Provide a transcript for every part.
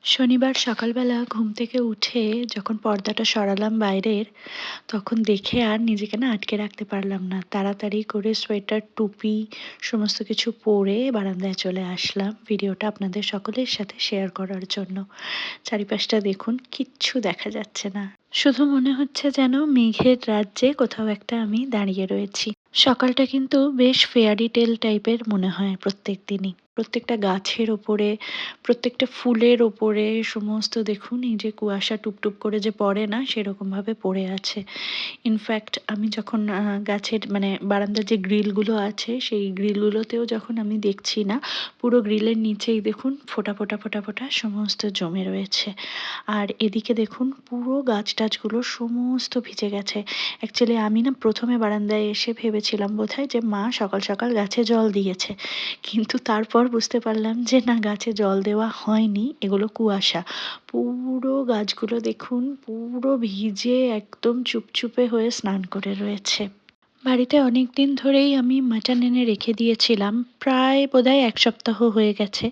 শনিবার সকালবেলা ঘুম থেকে উঠে যখন পর্দাটা সরালাম বাইরের, তখন দেখে আর নিজেকে না আটকে রাখতে পারলাম না। তাড়াতাড়ি করে সোয়েটার, টুপি সমস্ত কিছু পরে বারান্দায় চলে আসলাম ভিডিওটা আপনাদের সকলের সাথে শেয়ার করার জন্য। চারিপাশটা দেখুন, কিচ্ছু দেখা যাচ্ছে না। শুধু মনে হচ্ছে যেন মেঘের রাজ্যে কোথাও একটা আমি দাঁড়িয়ে রয়েছি। সকালটা কিন্তু বেশ ফেয়ারি টেল টাইপের মনে হয় প্রত্যেকদিনই। প্রত্যেকটা গাছের ওপরে, প্রত্যেকটা ফুলের ওপরে সমস্ত দেখুন এই যে কুয়াশা টুপটুপ করে যে পড়ে না সেরকমভাবে পড়ে আছে। ইনফ্যাক্ট আমি যখন গাছের মানে বারান্দার যে গ্রিলগুলো আছে সেই গ্রিলগুলোতেও যখন আমি দেখছি না, পুরো গ্রিলের নিচেই দেখুন ফোঁটা, ফোঁটা, ফোঁটা, ফোঁটা সমস্ত জমে রয়েছে। আর এদিকে দেখুন পুরো গাছ টাছগুলো সমস্ত ভিজে গেছে। অ্যাকচুয়ালি আমি না ১ম এ বারান্দায় এসে ভেবেছিলাম বোধহয় যে মা সকাল, সকাল গাছে জল দিয়েছে। কিন্তু তারপর বুঝতে পারলাম যে না, গাছে জল দেওয়া হয়নি, এগুলো কুয়াশা। পুরো গাছগুলো দেখুন পুরো ভিজে একদম চুপচুপে হয়ে স্নান করে রয়েছে। বাড়িতে অনেকদিন ধরেই আমি মাটন এনে রেখে দিয়েছিলাম। প্রায় বোধহয় ১ সপ্তাহ হয়ে গেছে।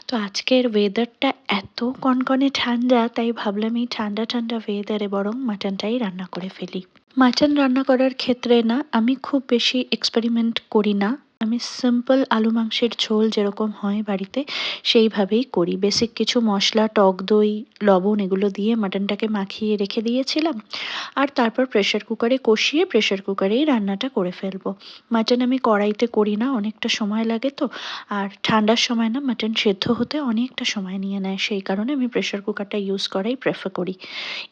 তো আজকের ওয়েদারটা এত কনকনে ঠান্ডা, তাই ভাবলাম এই ঠান্ডা, ঠান্ডা ওয়েদারে বরং মাটনটাই রান্না করে ফেলি। মাটন রান্না করার ক্ষেত্রে না আমি খুব বেশি এক্সপেরিমেন্ট করি না। আমি সিম্পল আলু মাংসের ঝোল যেরকম হয় বাড়িতে সেইভাবেই করি। বেসিক কিছু মশলা, টক দই, লবণ এগুলো দিয়ে মাটনটাকে মাখিয়ে রেখে দিয়েছিলাম। আর তারপর প্রেশার কুকারে কষিয়ে প্রেশার কুকারেই রান্নাটা করে ফেলবো। মাটন আমি কড়াইতে করি না, অনেকটা সময় লাগে তো। আর ঠান্ডার সময় না মাটন সেদ্ধ হতে অনেকটা সময় নিয়ে নেয়। সেই কারণে আমি প্রেশার কুকারটা ইউজ করাই প্রেফার করি।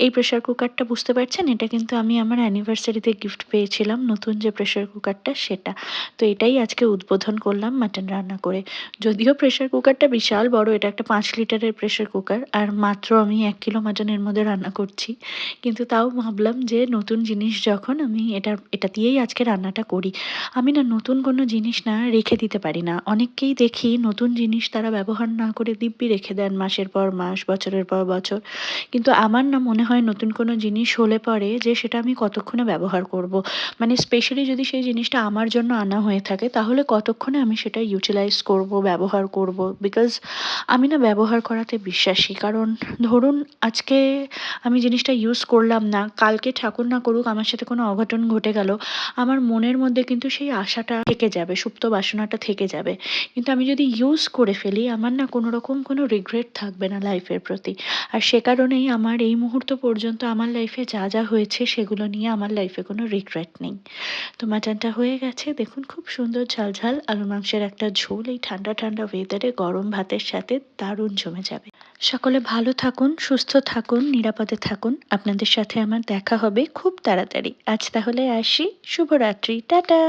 এই প্রেশার কুকারটা বুঝতে পারছেন, এটা কিন্তু আমি আমার অ্যানিভার্সারিতে গিফট পেয়েছিলাম, নতুন যে প্রেশার কুকারটা সেটা। তো এটাই আজকে উদ্বোধন করলাম মাটন রান্না করে। যদিও প্রেশার কুকারটা বিশাল বড়, এটা একটা ৫ লিটারের প্রেশার কুকার আর মাত্র আমি ১ কিলো মাটনের মধ্যে রান্না করছি। কিন্তু তাও ভাবলাম যে নতুন জিনিস যখন আমি এটা দিয়েই আজকে রান্নাটা করি। আমি না নতুন কোনো জিনিস না রেখে দিতে পারি না। অনেককেই দেখি নতুন জিনিস তারা ব্যবহার না করে দিব্যি রেখে দেন মাসের পর মাস, বছরের পর বছর। কিন্তু আমার না মনে হয় নতুন কোনো জিনিস হলে পরে যে সেটা আমি কতক্ষণে ব্যবহার করব। মানে স্পেশালি যদি সেই জিনিসটা আমার জন্য আনা হয়ে থাকে তাহলে কতক্ষণে আমি সেটা ইউটিলাইজ করব, ব্যবহার করব। বিকজ আমি না ব্যবহার করাতে বিশ্বাসী। কারণ ধরুন আজকে আমি জিনিসটা ইউজ করলাম না, কালকে ঠাকুর না করুক আমার সাথে কোনো অঘটন ঘটে গেল, আমার মনের মধ্যে কিন্তু সেই আশাটা থেকে যাবে, সুপ্ত বাসনাটা থেকে যাবে। কিন্তু আমি যদি ইউজ করে ফেলি আমার না কোনো রকম কোনো রিগ্রেট থাকবে না লাইফের প্রতি। আর সে কারণেই আমার এই মুহূর্ত পর্যন্ত আমার লাইফে যা, যা হয়েছে সেগুলো নিয়ে আমার লাইফে কোনো রিগ্রেট নেই। তো মাটনটা হয়ে গেছে দেখুন, খুব সুন্দর ঝাল, ঝাল আলু মাংসের একটা ঝোল এই ঠান্ডা, ঠান্ডা ওয়েদারে গরম ভাতের সাথে দারুণ জমে যাবে। সকলে ভালো থাকুন, সুস্থ থাকুন, নিরাপদে থাকুন। আপনাদের সাথে আমার দেখা হবে খুব তাড়াতাড়ি। আজ তাহলে আসি। শুভরাত্রি। টাটা।